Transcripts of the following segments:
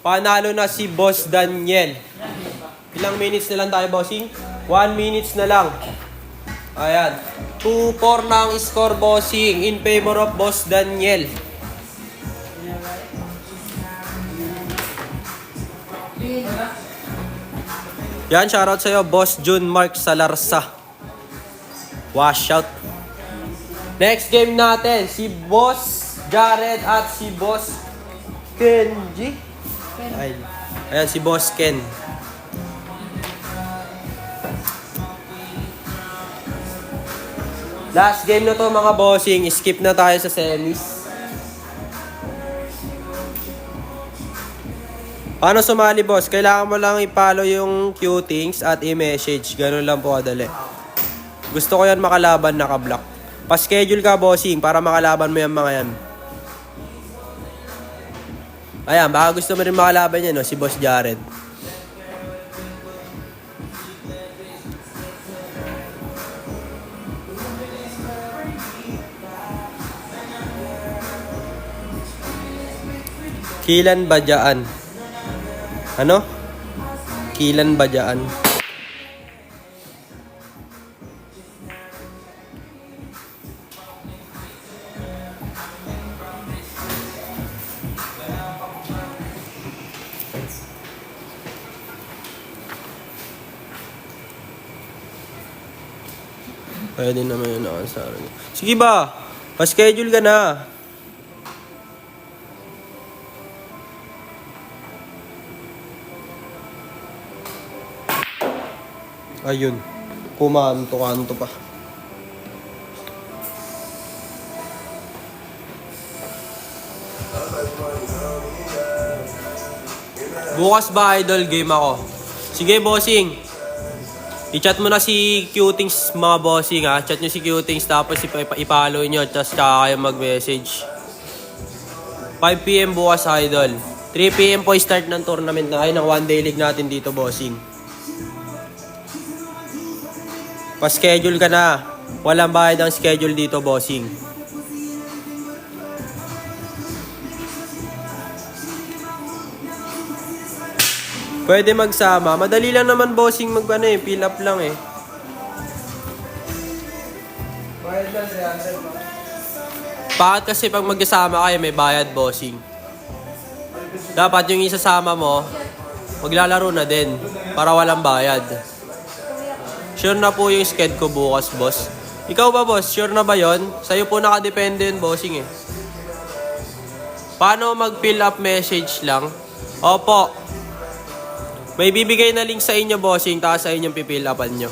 Panalo na si Boss Daniel. Ilang minutes na lang tayo, bossing? 1 minutes na lang. Ayan. 2-4 na ang score, bossing. In favor of Boss Daniel. Yan, shoutout sa'yo, Boss Jun Mark Salarsa. Wash out. Next game natin, si Boss Jared at si Boss Kenji. Ayan, si Boss Ken. Last game na to mga bossing. Skip na tayo sa semis. Paano sumali, boss? Kailangan mo lang i-follow yung Q-Things at i-message. Ganun lang po kadali. Gusto ko yan makalaban naka-block. Pa-schedule ka, bossing, para makalaban mo yung mga yan. Ayan, baka gusto mo rin makalaban yan, no? Si Boss Jared. Kilan Bajaan. Ano? Kilan Bajaan. Pwede naman yun nakasara. Sige ba? Pa-schedule ka na. Ayun. Kumanto-kanto pa. Bukas ba, idol? Game ako. Sige, bossing. I-chat mo na si Q-Things, mga bossing, ha. Chat nyo si Q-Things, tapos i-follow nyo, tapos tsaka kayo mag-message. 5 PM bukas, idol. 3 PM po start ng tournament na. Ay, ng one day league natin dito, bossing. Pa-schedule ka na. Walang bayad ang schedule dito, bossing. Pwede magsama. Madali lang naman, bossing, fill up lang eh. Bayad lang, 300. Bakit kasi pag magkasama kayo, may bayad, bossing. Dapat yung isasama mo, maglalaro na din para walang bayad. Sure na po yung sked ko bukas, boss. Ikaw ba, boss? Sure na ba yon? Sa'yo po nakadepende yun, bossing eh. Paano mag-fill up message lang? Opo. May bibigay na link sa inyo, bossing, tapos sa inyong pipill upan nyo.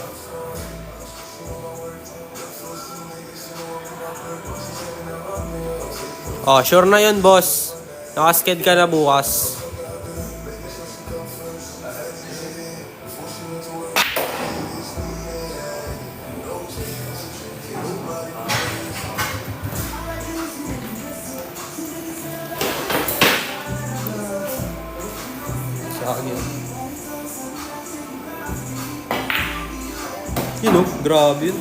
Oh, sure na yun, boss. Nakasked ka na bukas. Yun o, grabe yun.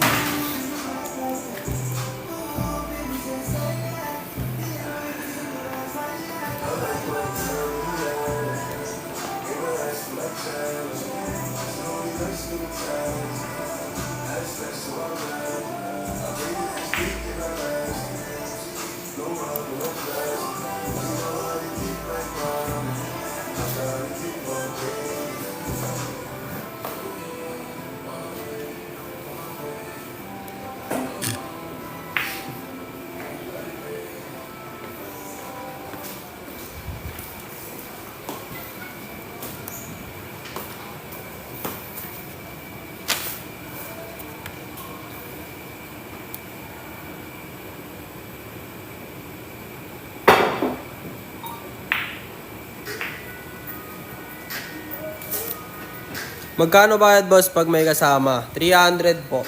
Magkano bayad, boss, pag may kasama? 300 po.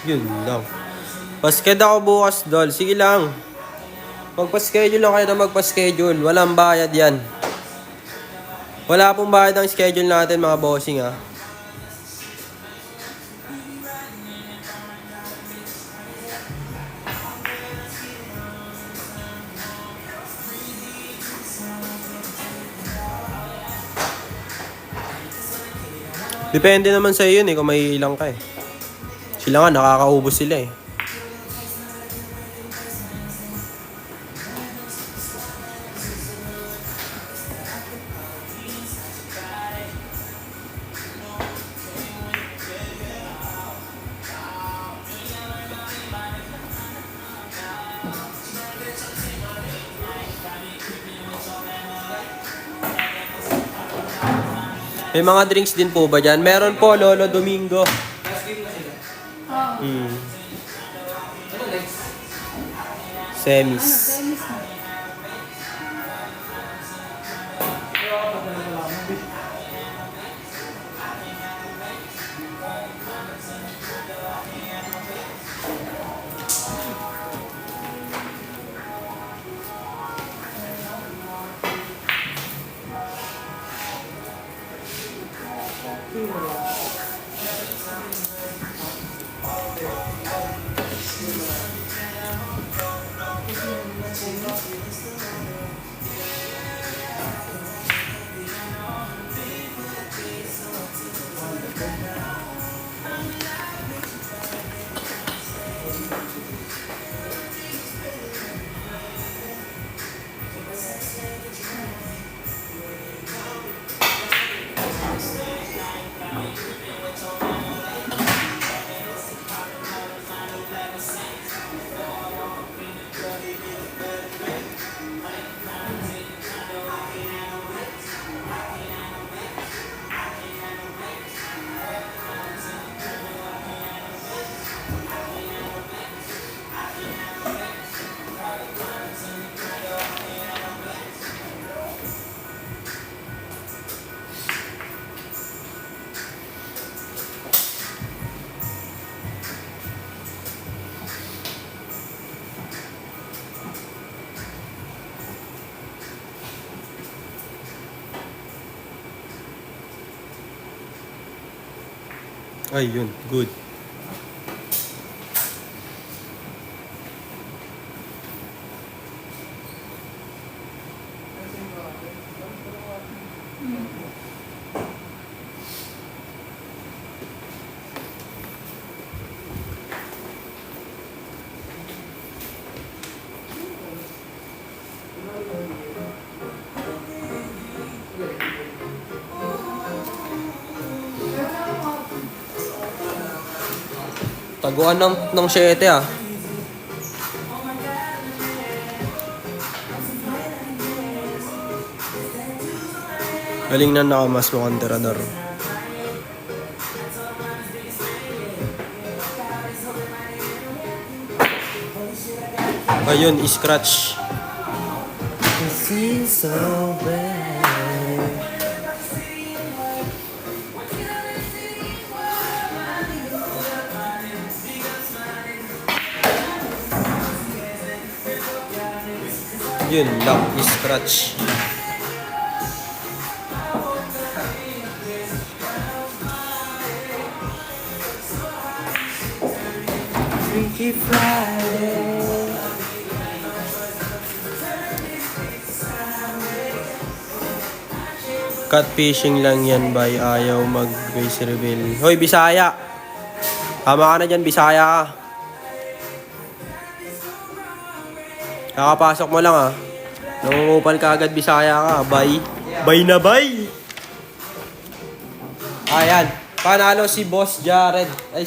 Yun lang. Pasked ako bukas, Dol. Sige lang. Magpa-schedule lang kayo na magpa-schedule. Walang bayad yan. Wala pong bayad ang schedule natin, mga bossing, ha. Depende naman sa yun kung may ilang ka Sila nga, nakakaubos sila May mga drinks din po ba dyan? Meron po, Lolo Domingo. Semis. Ayun, good. Taguan ng 7 Galing na nakamas mo kang tirador. Ayun, scratch. This is so bad. Yun, lock, scratch. Freaky Friday. Catfishing lang yan, bay. Ayaw mag-face reveal. Hoy, Bisaya! Tama ka na dyan, Bisaya ka. Kakapasok mo lang Nangungupal ka agad, Bisaya ka. Bay. Bay na bay! Ayan. Panalo si Boss Jared. Ay,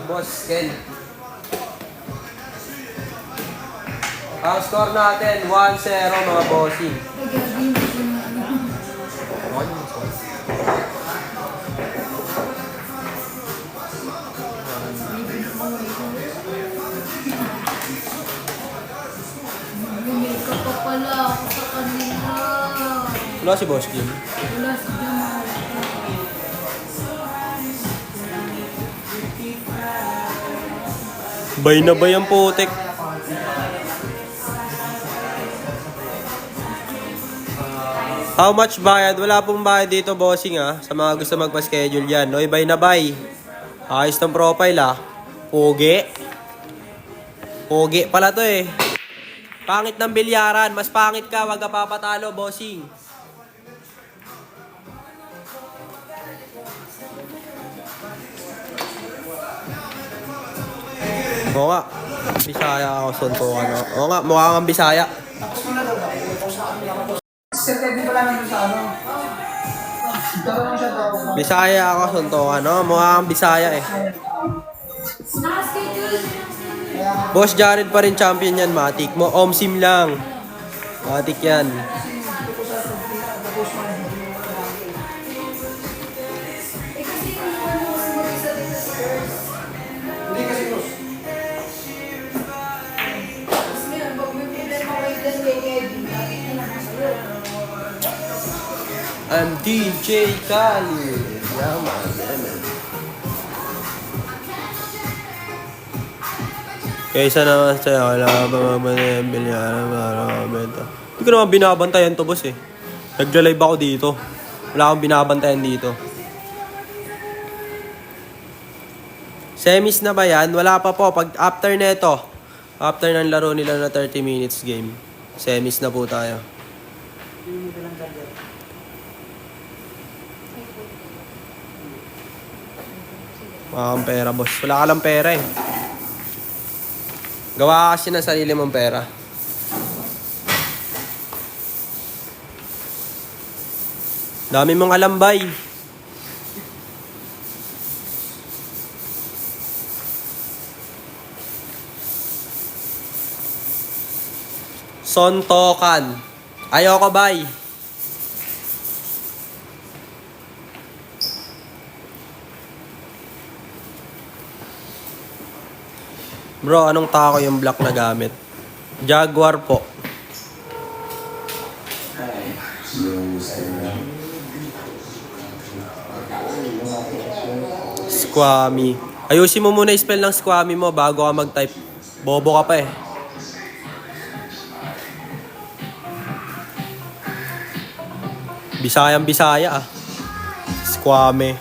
Boss Ken. Ang score natin, 1-0 mga bossing. Wala ako sa kanila. Wala si Boss Jim. Wala si Jamal. Bay na bay ang putik. How much bayad? Wala pong bayad dito, bossing sa mga gusto magpa-schedule yan. Noy, bay na bay. Ayos ng profile Pogi. Pogi pala to Pangit ng bilyaran. Mas pangit ka, wag ka papatalo, bossing. Oo nga. Bisaya ako, suntukan ako. Oo nga, mukha kang Bisaya. Bisaya ako, suntukan. No? Mukha kang Bisaya Naka-schedule. Boss Jared pa rin champion yan, Matik. Mo, Omsim lang. Matik yan. I'm DJ Khalid. Yaman, yaman. Kaysa naman sa'yo, kailangan ba magbanayang bilyaran para mabenta? Hindi ko naman binabantayan to, boss Nagla-live ako dito. Wala akong binabantayan dito. Semis na ba yan? Wala pa po. Pag after neto, after ng laro nila na 30 minutes game, semis na po tayo. Wala kang pera, boss. Wala ka lang pera Gawa kasi ng sarili mong pera. Dami mong alambay. Sontokan. Ayoko, bay. Bro, anong tako yung black na gamit? Jaguar po. Squammy. Ayusin mo muna i-spell ng squammy mo bago ka mag-type. Bobo ka pa Bisayang Bisaya Squammy.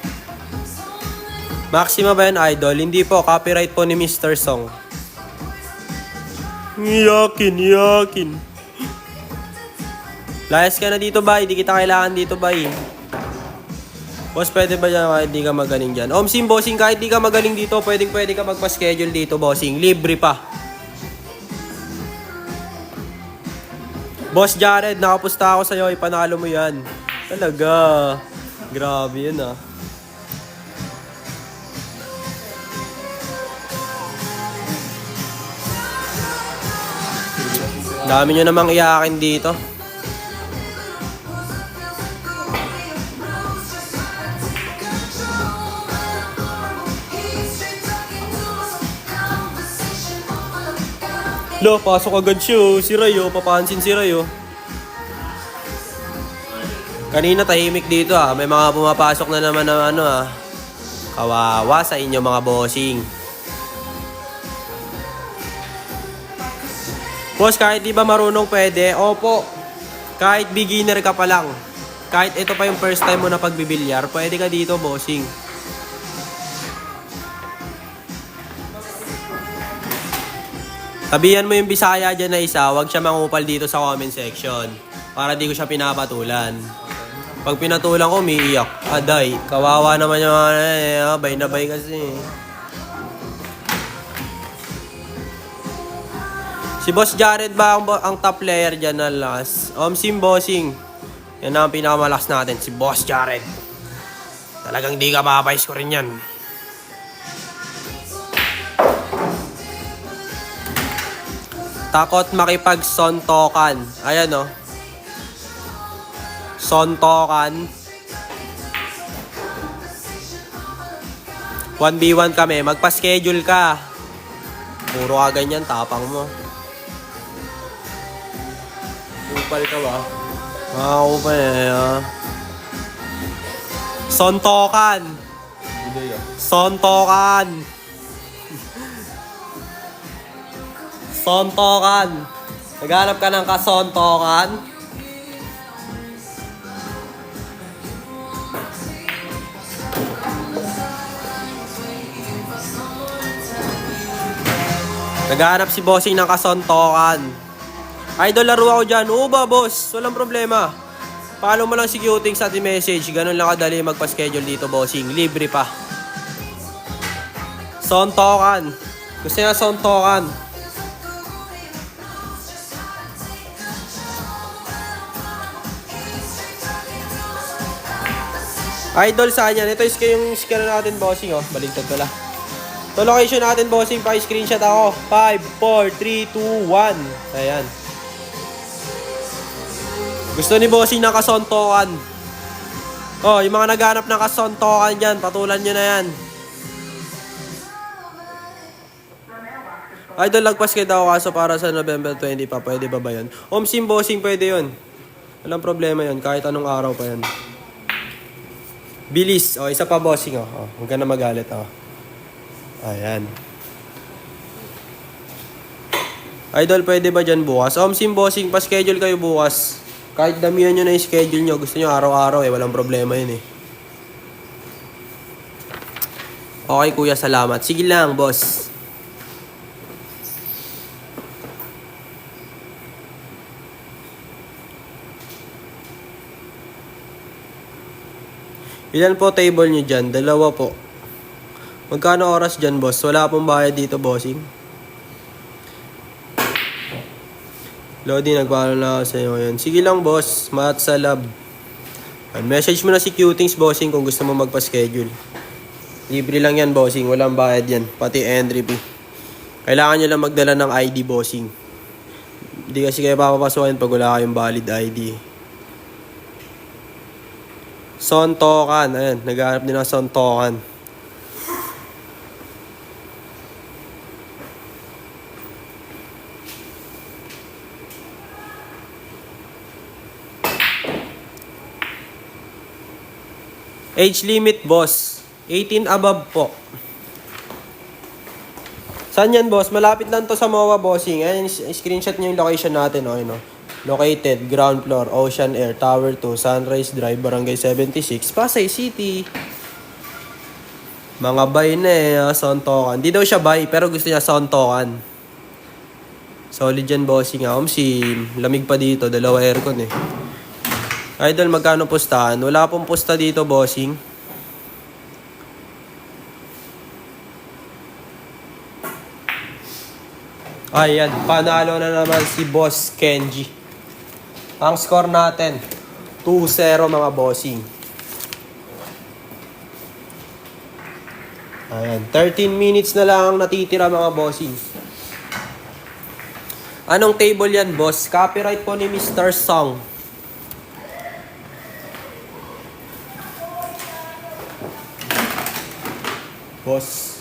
Maxima ba yan, idol? Hindi po. Copyright po ni Mr. Song. Yakin. Layas ka na dito, bay. Di kita kailangan dito, bay. Boss, pwede ba dyan kahit di ka magaling dyan? Omsim, bossing, kahit di ka magaling dito, pwede ka magpa-schedule dito, bossing. Libre pa. Boss Jared, nakapusta ako sa'yo. Ipanalo mo yan. Talaga. Grabe yun Dami nyo namang iyakin dito. Lo, pasok agad siya Si Rayo, papansin si Rayo. Kanina tahimik dito May mga pumapasok na naman ng kawawa sa inyo mga bossing. Boss, kahit di ba marunong pwede? Opo. Kahit beginner ka pa lang. Kahit ito pa yung first time mo na pagbibilyar, pwede ka dito, bossing. Sabihan mo yung Bisaya dyan na isa, huwag siya mangupal dito sa comment section. Para di ko siya pinapatulan. Pag pinatulan ko, umiiyak. Aday, kawawa naman yung bay na bay kasi. Si Boss Jared ba ang top player dyan na last? Omsim, bossing. Yan ang pinakamalakas natin, si Boss Jared. Talagang di ka mapapais ko rin yan. Takot makipag-sontokan. Ayan Sontokan. 1v1 kami. Magpa-schedule ka. Puro ka ganyan, tapang mo. Upal ka ba? Upal Sontokan. Sontokan. Sontokan. Naghanap ka ng kasontokan? Naghanap si bossing ng kasontokan. Idol, laro ako dyan. Oo ba, boss? Walang problema. Follow mo lang si Cutings at i-message. Ganun lang kadali magpa-schedule dito, bossing. Libre pa. Sontokan. Gusto niya sontokan. Idol, saan yan? Ito yung scan natin, bossing. Oh, baligtad ko lang. Ito location natin, bossing. Pa-screenshot ako. 5, 4, 3, 2, 1. Ayan. Gusto ni bossing ng kasontokan. Oh, yung mga naghanap ng kasontokan dyan, patulan nyo na yan. Idol, lagpas kayo daw kaso para sa November 20 pa. Pwede ba ba yun? Omsim, bossing, pwede yun. Walang problema yun. Kahit anong araw pa yan. Bilis. O, isa pa, bossing. O, huwag ka na magalit. O. Ayan. Idol, pwede ba dyan bukas? Omsim, bossing, pa-schedule kayo bukas. Kahit damihan nyo na yung schedule nyo. Gusto nyo araw-araw eh. Walang problema yun eh. Okay, kuya. Salamat. Sige lang, boss. Ilan po table nyo dyan? 2 po. Magkano oras dyan, boss? Wala pong bayad dito, bossing. Lodi, nagpalo na ako sa inyo ngayon. Sige lang, boss. Mat sa lab. Message mo na si Cutings, bossing, kung gusto mo magpa-schedule. Libre lang yan, bossing. Walang bayad yan. Pati entry fee. Kailangan nyo lang magdala ng ID, bossing. Hindi kasi kayo papapasukin pag wala kayong valid ID. Sontokan. Ayan, naghahanap din ng sontokan. Age limit, boss. 18 above po. Saan yan, boss? Malapit lang to sa MOA, bossing. Ayan, screenshot nyo yung location natin. Oh, no? Located, ground floor, Ocean Air, Tower 2, Sunrise Drive, Barangay 76, Pasay City. Mga bay na eh, sontokan. Di daw siya bay, pero gusto niya sontokan. Solid yan, bossing. Omsim, lamig pa dito, 2 aircon eh. Idol, magkano pustahan? Wala pong pusta dito, bossing. Ayan, panalo na naman si Boss Kenji. Ang score natin, 2-0 mga bossing. Ayan, 13 minutes na lang ang natitira mga bossing. Anong table yan, boss? Copyright po ni Mr. Song. Boss.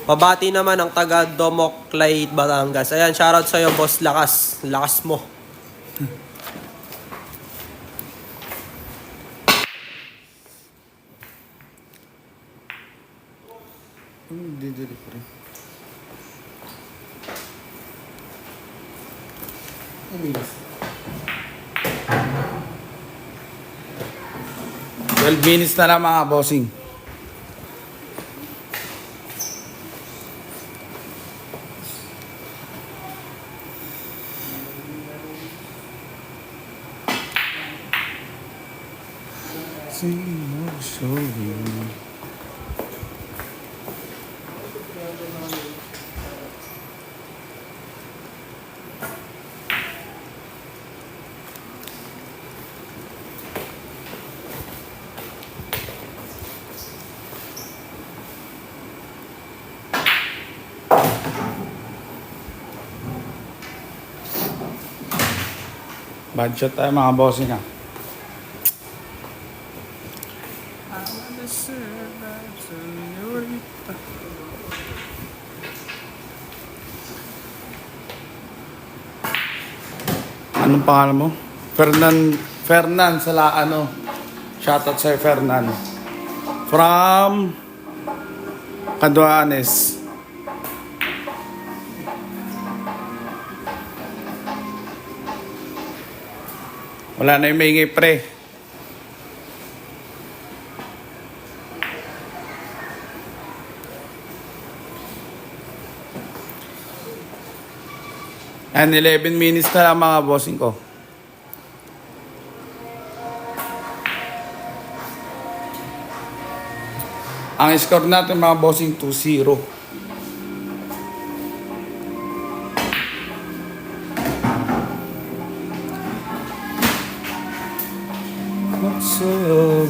Pabati naman ang taga Domoclay, Batangas. Ayan, shoutout sa'yo, boss. Lakas. Lakas mo. Didiri pa rin. 12 minutes na lang mga bossing. Bad shot tayo mga bossing ha. Anong pangalan mo? Fernan Sala, ano? Shoutout sa'yo, Fernan. From Caduanes. Wala na yung maingay pre. And 11 minutes na lang mga bossing ko. Ang score natin mga bossing 2-0. What's up?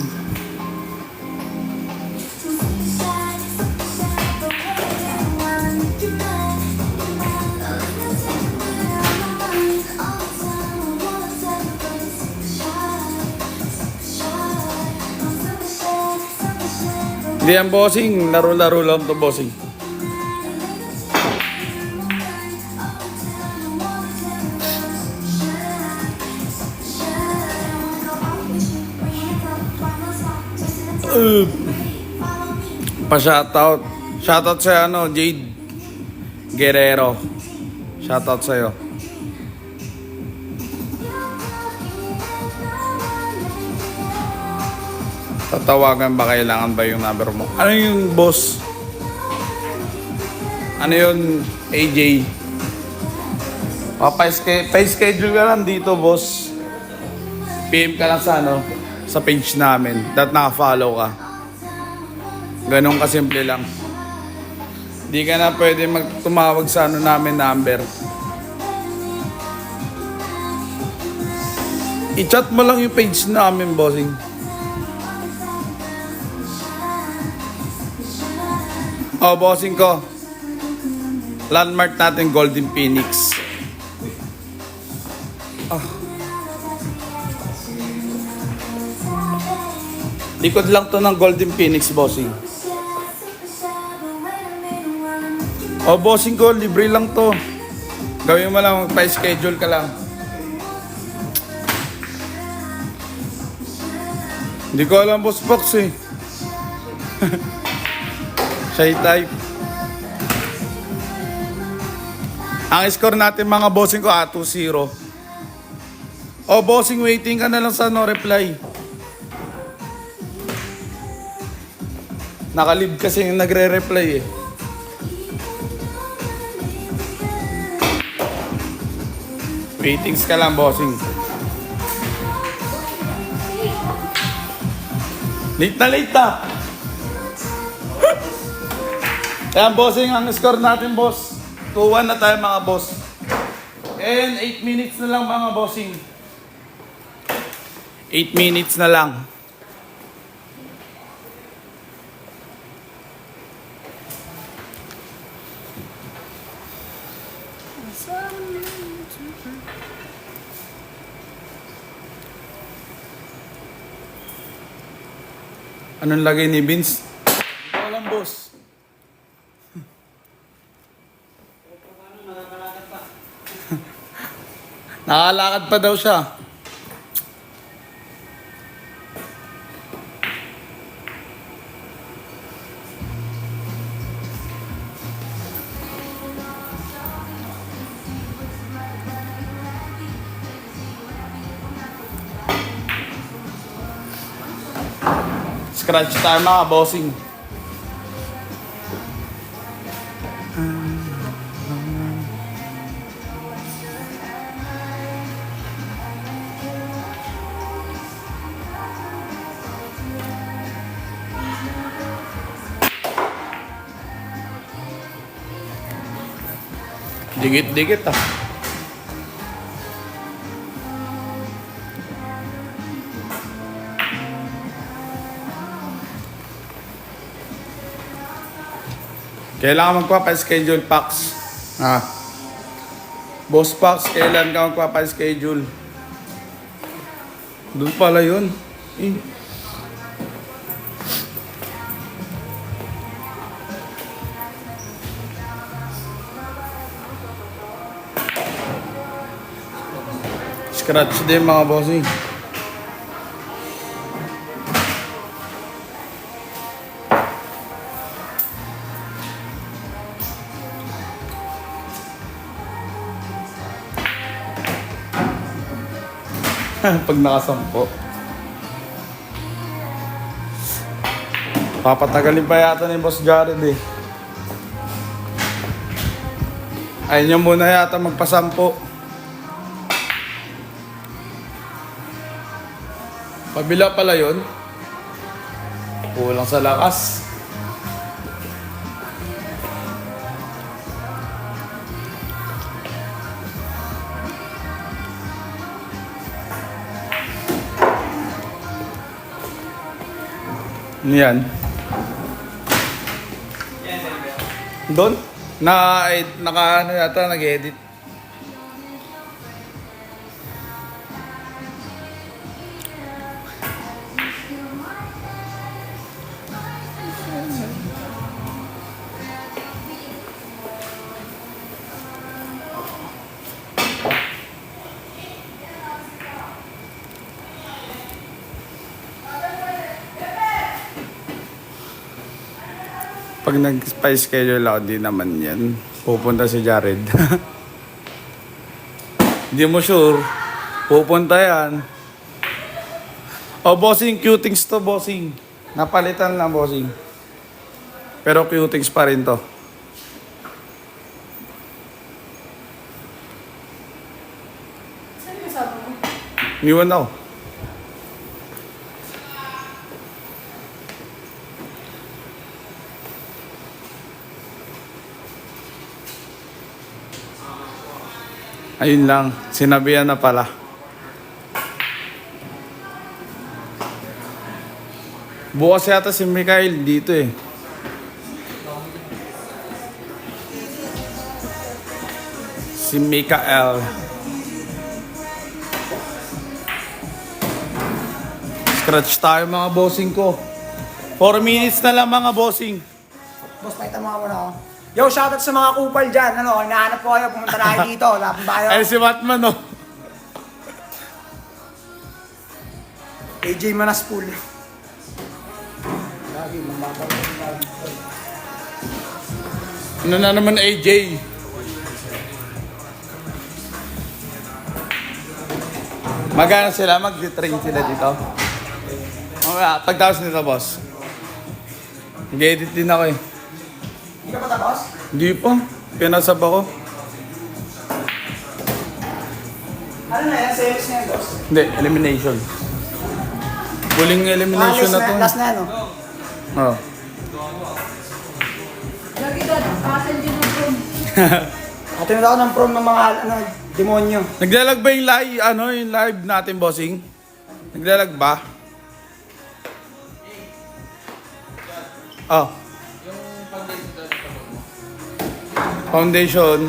Hindi yan bossing, laro-laro lang to bossing. Pa-shoutout. Shoutout sa Jade Guerrero. Shoutout sa'yo. Tatawagan ba, kailangan ba yung number mo? Ano yung boss? Ano yun, AJ? Pa-schedule ka lang dito, boss. PM ka lang sa page namin. That naka-follow ka. Ganun kasimple lang. Di ka na pwede tumawag sa namin number. I-chat mo lang yung page namin, bossing. Bossing ko. Landmark natin, Golden Phoenix. Likod lang to ng Golden Phoenix, bossing. Bossing ko, libre lang to. Gawin mo lang, pa-schedule ka lang. Hindi ko alam, Boss Fox eh. Shy type. Ang score natin mga bossing ko 2-0. Bossing, waiting ka na lang sa no reply. Nakalib kasi yung nagre-reply eh. Waitings ka lang, bossing. Late na. Ayan, bossing, ang score natin, boss. 2-1 na tayo, mga boss. And 8 minutes na lang, mga bossing. 8 minutes na lang. Anong lagay ni Vince? Hindi ko alam, boss. Nakakalakad pa daw siya. Scratch tayo mga bossing. Dikit-dikit ah. Kailangan magpapa-schedule, Pax. Boss Pax, kailan ka magpapa-schedule? Doon pala yun. Scratch din mga bossing. Pag nakasampo. Papatagalin pa yata ni Boss Jared eh. Ayun niya muna yata magpasampo. Pabila pala yun. Kulang sa lakas. Ano yan? Doon? Naka ano yata, nag-edit. Pag nag-spice schedule ako, di naman yan. Pupunta si Jared. Hindi mo sure. Pupunta yan. Oh, bossing, cutings to, bossing. Napalitan lang, bossing. Pero cutings pa rin to. Saan kasama mo? Niwan ako. Ayun lang, sinabihan na pala. Bukas yata si Mikael dito eh. Si Mikael. Scratch tayo mga bossing ko. 4 minutes na lang mga bossing. Boss, pakita mo nga muna ako. Yo, shoutout sa mga kupal dyan. Ano, hinahanap ko kayo, pumunta na kayo dito. Laban ba kayo? Ay si Batman oh. AJ Manaspool. Lagi, mababang. Ano na naman AJ? Magana sila, mag-train sila dito. Pagtapos nito boss. Nag-edit din ako eh. Hindi ka pa tapos? Hindi pa. Pinasab ako. Ano na yan? Sales na yan, boss? Hindi, elimination. Huling elimination na to. Last na yan, oh. Oh. Lagi doon, pasan din ng room. Atin na ako ng prom ng mga demonyo. Naglalag ba yung live, yung live natin, bossing? Naglalag ba? Oh. Foundation.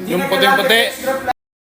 Yung puting-puti.